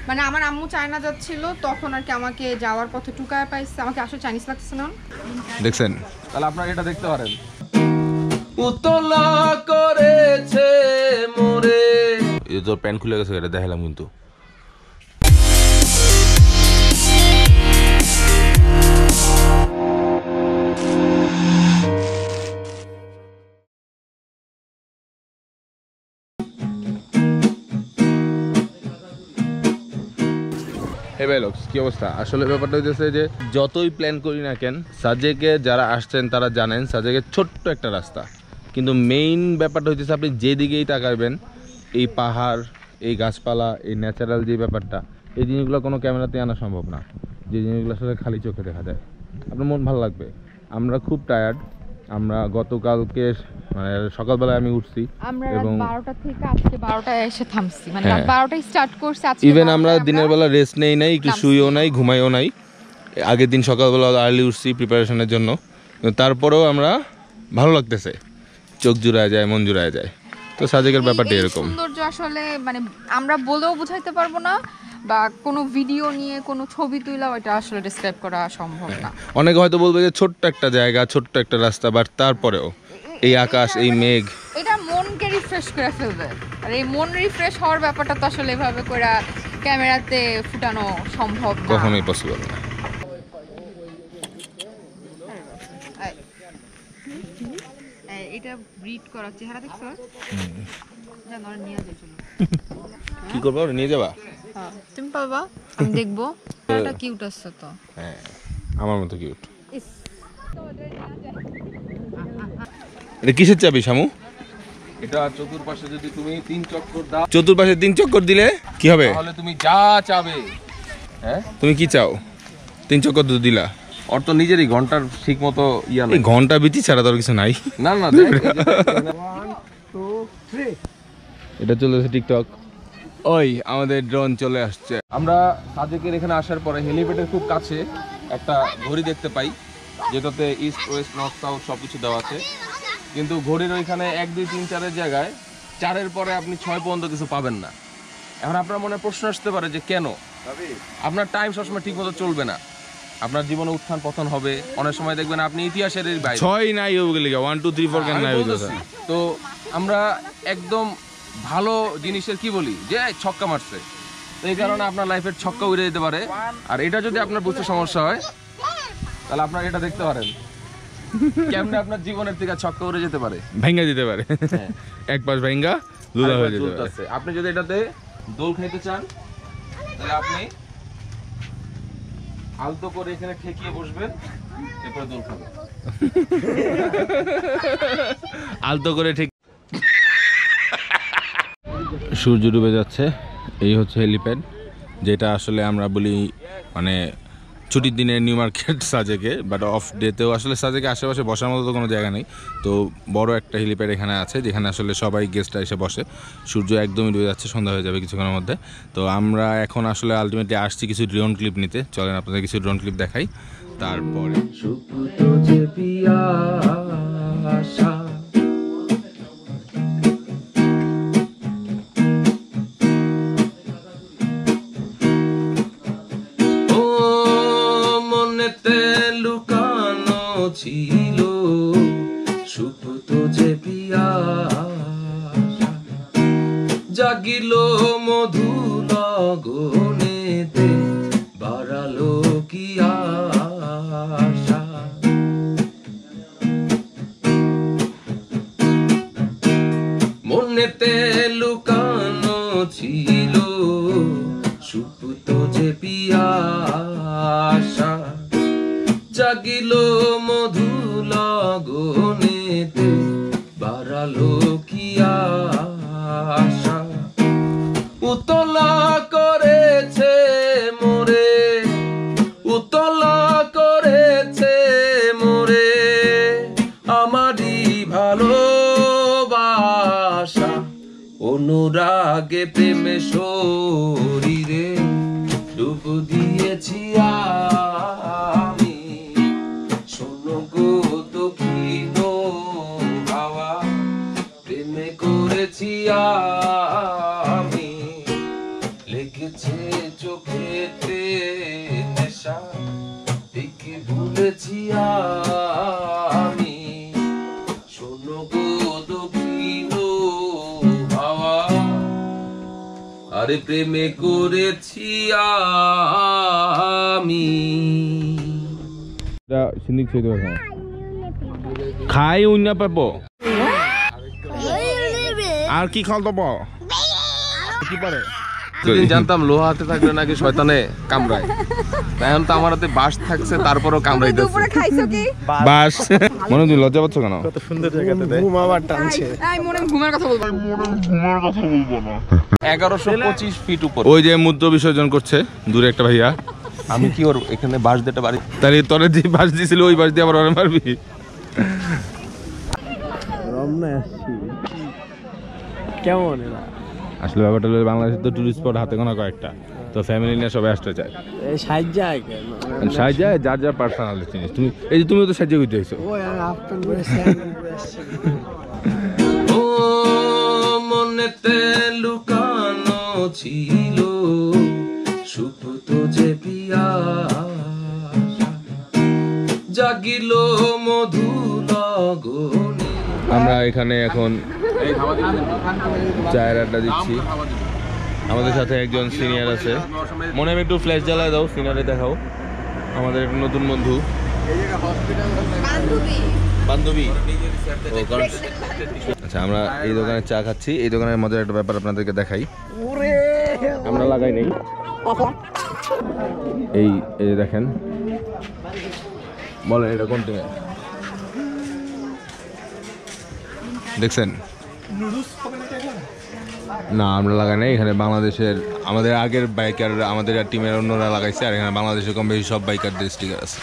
মানে আমার আম্মু চায়না যাচ্ছিল তখন আর কি আমাকে যাওয়ার পথে টুকায় পাইছে, আমাকে আসলে চাইনিজ লাগছে না। দেখছেন, তাহলে আপনারা এটা দেখতে পারেন। উতলা করেছে মোরে, এই তো প্যান্ট খুলে গেছে, এটা দেখালাম কিন্তু। কি অবস্থা? আসলে ব্যাপারটা হচ্ছে যে যতই প্ল্যান করি না কেন, সাজেকে যারা আসছেন তারা জানেন সাজেকে ছোট্ট একটা রাস্তা, কিন্তু মেইন ব্যাপারটা হচ্ছে আপনি যেদিকেই তাকাবেন এই পাহাড়, এই গাছপালা, এই ন্যাচারাল যে ব্যাপারটা, এই জিনিসগুলো কোনো ক্যামেরাতে আনা সম্ভব না। যে জিনিসগুলো আসলে খালি চোখে দেখা যায়, আপনার মন ভালো লাগবে। আমরা খুব টায়ার্ড, আমরা গতকালকে মানে সকালবেলায় আমি উঠছি এবং 12টা থেকে আজকে 12টায় এসে থামছি, মানে 12টায় স্টার্ট করছি আজকে। ইভেন আমরা দিনের বেলা রেস্ট নেই নাই, একটু শুইও নাই, ঘুমাইও নাই। আগের দিন সকালবেলা আর্লি উঠছি প্রিপারেশনের জন্য, তারপরেও আমরা ভালো লাগতেছে, চোখ জুড়ায় যায়, মন জুড়ায় যায়। তো সাজেকের ব্যাপারটা এরকম সৌন্দর্য আসলে মানে আমরা বলেও বোঝাইতে পারবো না, বা কোনো ভিডিও নিয়ে কোনো ছবি তুলে ওটা আসলে ডেসক্রাইব করা সম্ভব না। অনেকে হয়তো বলবে যে ছোট্ট একটা জায়গা, ছোট্ট একটা রাস্তা, বাট তারপরেও এই আকাশ, এই মেঘ, এটা মনকে রিফ্রেশ করে ফেলবে। আর এই মন রিফ্রেশ হওয়ার ব্যাপারটা তো আসলে এভাবে করে ক্যামেরাতে ফুটানো সম্ভব না, কখনোই পসিবল না। এটা ব্রিড করার চেহারা দেখছো? জানো নিয়ে যাই, চলো। কি করবো, নিয়ে যাবা? হ্যাঁ তুমি পাবা, আমি দেখবো। এটা কিউট আছে তো। হ্যাঁ আমার মতো কিউট। এটা কিসের চাবি শামু? এটা চতুর্পাশে যদি তুমি 3 চক্কর দাও, চতুর্পাশে 3 চক্কর দিলে কি হবে? তাহলে তুমি যা চাবে। হ্যাঁ তুমি কি চাও? 3 চক্কর তো দিলা, ওর তো নিজেরই ঘন্টার ঠিক মতো ইয়া নাই, ঘন্টা বিচি ছাড়া তো কিছু নাই। না না দেখ, 1 2 3 এটা চলেছে টিকটক। ওই আমাদের ড্রোন চলে আসছে। আমরা সাজেকের এখানে আসার পরে হেলিপ্যাডের খুব কাছে একটা ঘড়ি দেখতে পাই, যেটাতে ইস্ট ওয়েস্ট নর্থ সাউথ সবকিছু দেওয়া আছে, কিন্তু ঘড়ির ওইখানে 1 2 3 4 জায়গায় 4-এর পরে আপনি 6 পর্যন্ত কিছু পাবেন না। এখন আপনার মনে প্রশ্ন আসতে পারে যে কেন? আপনার টাইম সবসময় ঠিক মতো চলবে না, আপনার জীবনে উত্থান পতন হবে, অনেক সময় দেখবেন আপনি ইতিহাসের বাইরে। 6 নাই ওগুলি 1 2 3 4 কেন নাই হইতাছে। তো আমরা একদম ভালো জিনিসের কি বলি যে ছক্কা মারছে, তো এই কারণে আপনার লাইফের ছক্কা উড়ে যেতে পারে। আর এটা যদি আপনার বুঝতে সমস্যা হয় তাহলে আপনারা এটা দেখতে পারেন কেমনে আপনার জীবনের থেকে ছক্কা উড়ে যেতে পারে, ভেঙে দিতে পারে। এক পাশ ভেঙ্গা লুলা হয়ে যেতে পারে। আপনি যদি এটাতে দোল খাইতে চান তাহলে আপনি আলতো করে এখানে ঠেকিয়ে বসবেন, এরপরে দোল খাবেন। আলতো করে ঠিক। সূর্য ডুবে যাচ্ছে, এই হচ্ছে হেলিপ্যাড, যেটা আসলে আমরা বলি মানে ছুটির দিনে নিউ মার্কেট সাজেকে, বাট অফ ডেতেও আসলে সাজেকে আশেপাশে বসার মতো তো কোনো জায়গা নেই। তো বড় একটা হেলিপ্যাড এখানে আছে, যেখানে আসলে সবাই গেস্টরা এসে বসে। সূর্য একদমই ডুবে যাচ্ছে, সন্ধ্যা হয়ে যাবে কিছুক্ষণের মধ্যে। তো আমরা এখন আসলে আলটিমেটলি আসছি কিছু ড্রোন ক্লিপ নিতে। চলেন আপনাদের কিছু ড্রোন ক্লিপ দেখাই। তারপরে লুকানো ছিল সুপ্ত যে পিয়াসা, জাগিল মধু লগনেতে, বাড়ালো কি আশা। মনেতে লুকানো ছিল সুপ্ত যে পিয়াসা, জাগিল মধু লগনেতে, বাড়ালো কি আশা। উতলা করেছে মোরে, উতলা করেছে মোরে, আমারই ভালোবাসা, অনুরাগে প্রেমে শরীরে ডুব দিয়েছি আমি। শোনো গো দক্ষিণ হাওয়া, প্রেমে করেছি আমি, লেগেছে চোখেতে নেশা একে ভুলেছি আমি শোনো গো দক্ষিণ হাওয়া আরে প্রেমে করেছি আমি সিন্দিক ছেড়ে দেবো খাই উন্না পাবো আর কি খাল দেবো কি পারে জানতাম লোহা হাতে থাকলে নাকি শয়তানে কামড়ায় এখন তো আমার হাতে বাঁশ থাকছে তারপরও কামড়াইতেছে বাঁশ মনে তুমি লজ্জা পাচ্ছ কেন কত সুন্দর জায়গাতে ঘুম আবার টানছে মনে ঘুমের কথা বলবো না 1125 ফিট উপর ওই যে মূত্র বিসর্জন করছে দূরে একটা ভাইয়া আমি কি ওর এখানে বাঁশ দিতে পারি তাহলে তোরে যে বাঁশ দিছিল ওই বাঁশ দিয়ে আবার ওরে মারবি রমনা আসছি কেমন এরা আসলে ব্যাপারটা হলো বাংলাদেশের তো টুরিস্ট স্পট হাতে গোনা কয়েকটা তো ফ্যামিলি নিয়ে সবাই আসতে চায় এই সাহায্য যার যার পার্সোনাল জিনিস তুমি এই যে তুমিও তো সাহায্য করতে হইছো ও মনেতে লুকানো ছিল সুপ্ত যে পিয়াসা জাগিল মধু লগনে আমরা এখানে এখন চায়ের আড্ডা দিচ্ছি আমাদের সাথে একজন সিনিয়র আছে মনে হয় একটু ফ্ল্যাশ জ্বালায় দাও সিনিয়রে দেখাও আমাদের এক নতুন বন্ধু বান্ধবী আচ্ছা আমরা এই দোকানে চা খাচ্ছি এই দোকানের মজার একটা ব্যাপার আপনাদেরকে দেখাই আমরা লাগাই নেই এই এই দেখেন বলেন এটা কোন টিমে দেখছেন না আমরা লাগাই নাই এখানে বাংলাদেশের আমাদের আগের বাইকার আমাদের টিমের অন্যরা লাগাইছে আর এখানে বাংলাদেশের কম বেশি সব বাইকারদের স্টিকার আছে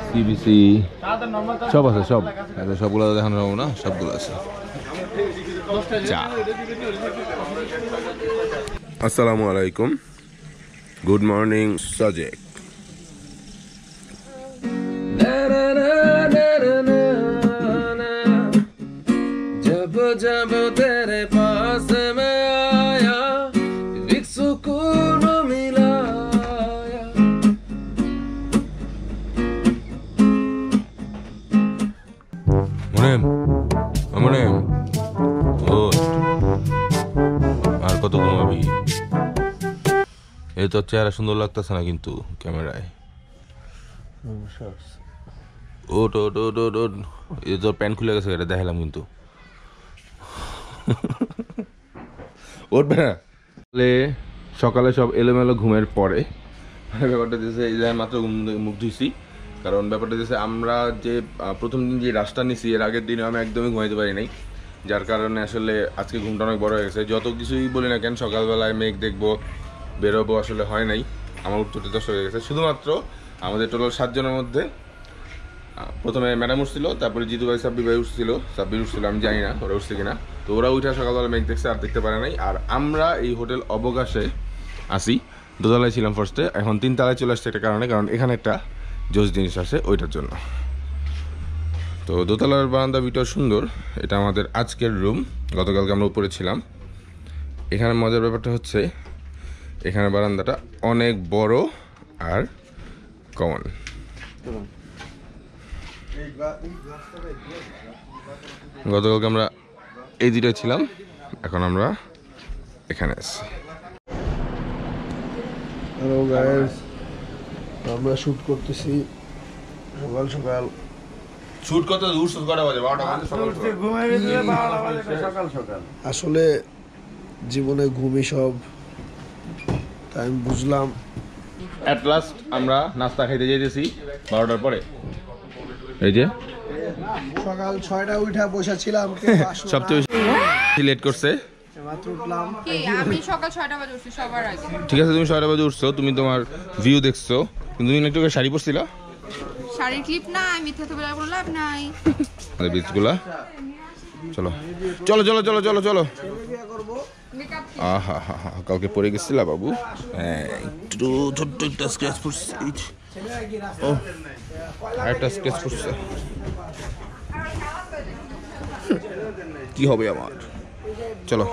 সিবিসি সব আছে সব সবগুলো দেখানো যাবো না সবগুলো আছে আসসালামু আলাইকুম গুড মর্নিং সাজেক जब तेरे पास मैं आया एक सुकून मिला मुनेम ओ আর কত ঘুমাবি এই তো চেহারা সুন্দর লাগতেছে না কিন্তু ক্যামেরায় ওট ওট ওট ওট ওট এই তো প্যান্ট খুলে গেছে এটা দেখালাম কিন্তু উঠবে না সকালে সব এলোমেলো ঘুমের পরে ব্যাপারটা দিয়েছে এই জায়গায় মাত্র মুখ ধুইছি কারণ ব্যাপারটা দিয়েছে আমরা যে প্রথম দিন যে রাস্তা নিছি এর আগের দিনে আমি একদমই ঘুমাইতে পারি নাই যার কারণে আসলে আজকে ঘুমটা অনেক বড় হয়ে গেছে যত কিছুই বলি না কেন সকালবেলায় মেঘ দেখবো বেরোবো আসলে হয় নাই আমার উত্তরটা 10 হয়ে গেছে শুধুমাত্র আমাদের টোটাল 7 জনের মধ্যে প্রথমে ম্যাডাম উঠছিল তারপরে জিতু ভাই সাব্বির ভাই উঠছিল আমি জানি না ওরা উঠছে কিনা তো ওরা উঠে সকালবেলা মেঘ দেখছে আর দেখতে পারে নাই আর আমরা এই হোটেল অবকাশে আসি দোতলায় ছিলাম ফার্স্টে এখন 3 তলায় চলে আসছে একটা কারণে কারণ এখানে একটা জোস জিনিস আছে ওইটার জন্য তো দোতলার বারান্দা ভিতর সুন্দর এটা আমাদের আজকের রুম গতকালকে আমরা উপরে ছিলাম এখানে মজার ব্যাপারটা হচ্ছে এখানে বারান্দাটা অনেক বড় আর কমন গতকালকে আমরা এই দুটোয় ছিলাম এখন আমরা এখানে আছি হ্যালো গাইস আমরা শুট করতেছি সকাল সকাল শুট করতে দূর শুট করা বাজে 12টা বাজে সকাল সকাল আসলে জীবনে ঘুমই সব তাই আমি বুঝলাম এট লাস্ট আমরা নাস্তা খাইতে যাইতেছি 12টার পরে এই যে সকাল 6টা উঠা বসে ছিলাম সবচেয়ে বেশি লেট করছে মাত্র উঠলাম কি আমি সকাল 6টা বাজে উঠছি সবার আগে ঠিক আছে তুমি 6টা বাজে উঠছো তুমি তোমার ভিউ দেখছো কিন্তু তুমি একটু শাড়ি পরছিলা শাড়ির ক্লিপ না আমি মিথ্যা তো বলার কোনো লাভ নাই আমাদের বিচগুলা চলো চলো চলো চলো চলো চলো আহা হা হা কালকে পরে গেছিলা বাবু একটু ছোট্ট একটা স্ক্র্যাচ পড়ছে ও একটা স্ক্র্যাচ পড়ছে কি হবে আমার। চলো।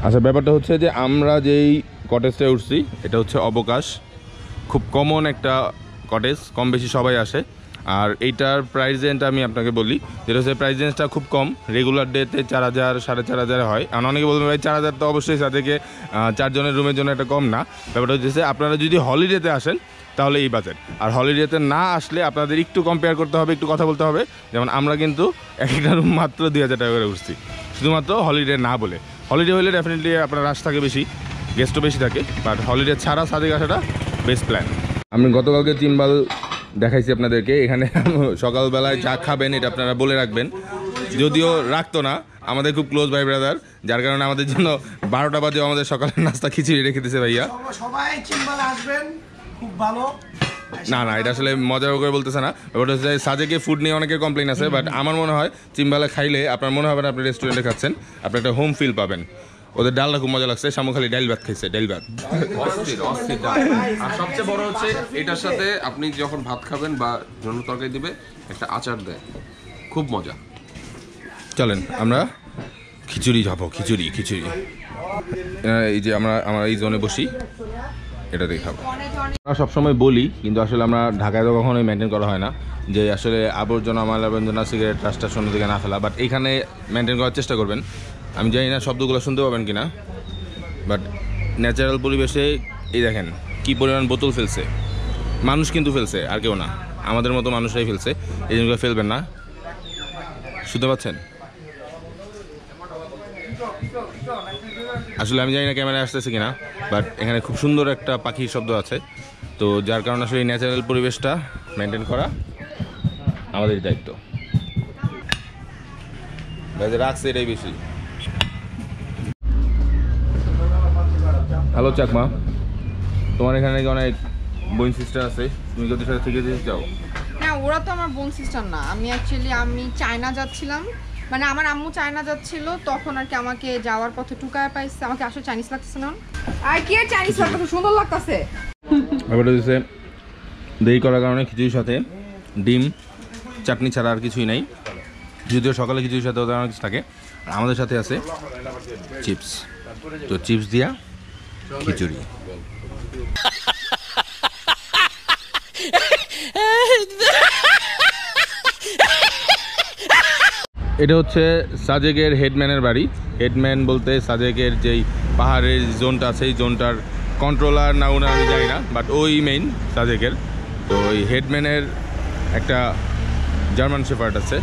আচ্ছা, ব্যাপারটা হচ্ছে যে আমরা যেই কটেজটায় উঠছি এটা হচ্ছে অবকাশ, খুব কমন একটা কটেজ, কম বেশি সবাই আসে। আর এইটার প্রাইস রেঞ্জটা আমি আপনাকে বলি, যেটা হচ্ছে প্রাইস রেঞ্জটা খুব কম, রেগুলার ডেতে 4000 4500 হয়। আর অনেকে বলবেন ভাই 4000 তো অবশ্যই সাথে 4 জনের রুমের জন্য এটা কম না। ব্যাপারটা হচ্ছে আপনারা যদি হলিডেতে আসেন তাহলে এই বাজেট, আর হলিডেতে না আসলে আপনাদের একটু কম্পেয়ার করতে হবে, একটু কথা বলতে হবে। যেমন আমরা কিন্তু একটা রুম মাত্র 2000 টাকা করে উঠছি, শুধুমাত্র হলিডে না বলে। হলিডে হলে ডেফিনেটলি আপনার রাশ থাকে বেশি, গেস্টও বেশি থাকে, বাট হলিডে ছাড়া সাদেক আসাটা বেস্ট প্ল্যান। আমি গতকালকে চিম্বাল দেখাইছি আপনাদেরকে, এখানে সকালবেলায় যা খাবেন এটা আপনারা বলে রাখবেন, যদিও রাখতো না, আমাদের খুব ক্লোজ ভাই ব্রাদার, যার কারণে আমাদের জন্য 12টা বাজে আমাদের সকালের নাস্তা খিচুড়ি রেখে দিয়েছে ভাইয়া। সবাই চিম্বালে আসবেন, খুব ভালো। না না, এটা আসলে মজা করে বলতেছে না, ওটা হচ্ছে সাজেকে ফুড নিয়ে অনেকের কমপ্লেন আছে, বাট আমার মনে হয় চিম্বালে খাইলে আপনার মনে হবে না আপনি রেস্টুরেন্টে খাচ্ছেন, আপনি একটা হোম ফিল পাবেন। ওদের ডালটা খুব মজা লাগছে, শামু খালি ডাল ভাত খাইছে, ডাল ভাত অস্থির ডাল। আর সবচেয়ে বড় হচ্ছে এটার সাথে আপনি যখন ভাত খাবেন বা জন্য তরকারি দিবে একটা আচার দেয়, খুব মজা। চলেন আমরা খিচুড়ি যাবো, খিচুড়ি। এই যে আমরা এই জোনে বসি, এটা দিয়ে খাবো। আমরা সবসময় বলি, কিন্তু আসলে আমরা ঢাকায় তো কখনোই মেনটেন করা হয় না, যে আসলে আবর্জনা ময়লা সিগারেট রাস্তার সামনে দিকে না ফেলা, বাট এখানে মেনটেন করার চেষ্টা করবেন। আমি জানি না শব্দগুলো শুনতে পাবেন কিনা, বাট ন্যাচারাল পরিবেশে এই দেখেন কি পরিমাণ বোতল ফেলছে, মানুষ কিন্তু ফেলছে, আর কেউ না, আমাদের মতো মানুষরাই ফেলছে, এই জিনিসগুলো ফেলবেন না। শুনতে পাচ্ছেন? আসলে আমি জানি না ক্যামেরায় আসতেছে কিনা, বাট এখানে খুব সুন্দর একটা পাখির শব্দ আছে, তো যার কারণে আসলে এই ন্যাচারাল পরিবেশটা মেনটেন করা আমাদের দায়িত্ব। রাখছে এটাই বেশি। হ্যালো চাকমা, তোমার এখানে অনেক বোন সিস্টার আছে, তুমি যদি সাথে থেকে যেতে চাও? না, ওরা তো আমার বোন সিস্টার না। আমি চায়না যাচ্ছিলাম, মানে আমার আম্মু চায়না যাচ্ছিল, তখন আর কি আমাকে যাওয়ার পথে টুকায় পাইছে। আমাকে আসলে চাইনিজ লাগতেছে না, আর কি আর চাইনিজ লাগতেছে, সুন্দর লাগতেছে। ব্যাপারটা হচ্ছে দেরি করার কারণে খিচুড়ির সাথে ডিম চাটনি ছাড়া আর কিছুই নাই, যদিও সকালে খিচুড়ির সাথে ওদের অনেক কিছু থাকে। আর আমাদের সাথে আছে চিপস, তো চিপস দিয়া খিচুড়ি। এটা হচ্ছে সাজেকের হেডম্যানের বাড়ি। হেডম্যান বলতে সাজেকের যেই পাহাড়ের জোনটা আছে, এই জোনটার কন্ট্রোলার না ওনার আমি জানি না, বাট ওই মেইন সাজেকের। তো ওই হেডম্যানের একটা জার্মান শেফার্ড আছে,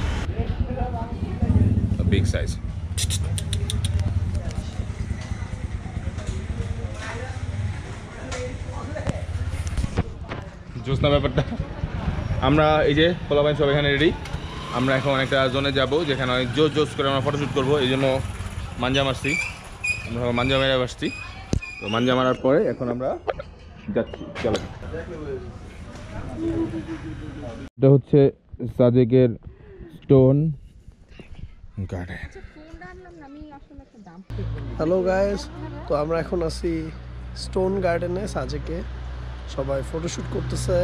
বিগ সাইজ। জোসনা ব্যাপারটা, আমরা এই যে পোলাপাইন সব এখানে রেডি, আমরা এখন একটা জোনে যাব যেখানে অনেক জোস করে আমরা ফটোশ্যুট করবো, এই জন্য মাঞ্জা মারছি, আমরা মাঞ্জা মেরে আসছি। তো মাঞ্জা মারার পরে এখন আমরা যাচ্ছি, চলো। এটা হচ্ছে সাজেকের স্টোন গার্ডেন। হ্যালো গাইস, তো আমরা এখন আছি স্টোন গার্ডেনে সাজেকে, সবাই ফটোশুট করতেছে।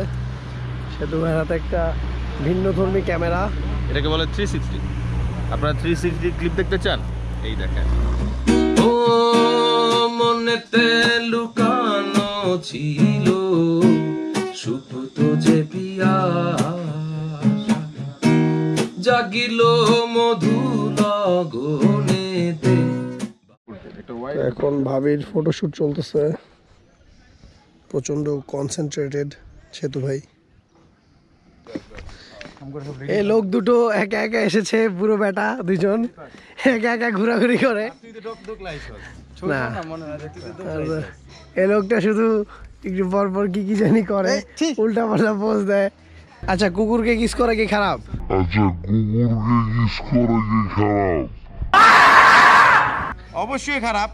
সেতু ভাইয়ের হাতে একটা ভিন্নধর্মী ক্যামেরা, এটাকে বলে 360। আপনারা 360 ক্লিপ দেখতে চান? এই দেখেন। ও মনেতে লুকানো ছিল সুপ্ত যে পিয়াসা, জাগিল মধু লগনেতে। এখন ভাবির ফটোশুট চলতেছে, প্রচন্ড কনসেন্ট্রেটেড সেতু ভাই। এই লোক দুটো একা একা এসেছে, পুরো বেটা দুজন একা একা ঘোরাঘুরি করে না। এই লোকটা শুধু একটু পর পর কি জানি করে, উল্টা পাল্টা পোজ দেয়। আচ্ছা, কুকুরকে কিস করা কি খারাপ? অবশ্যই খারাপ।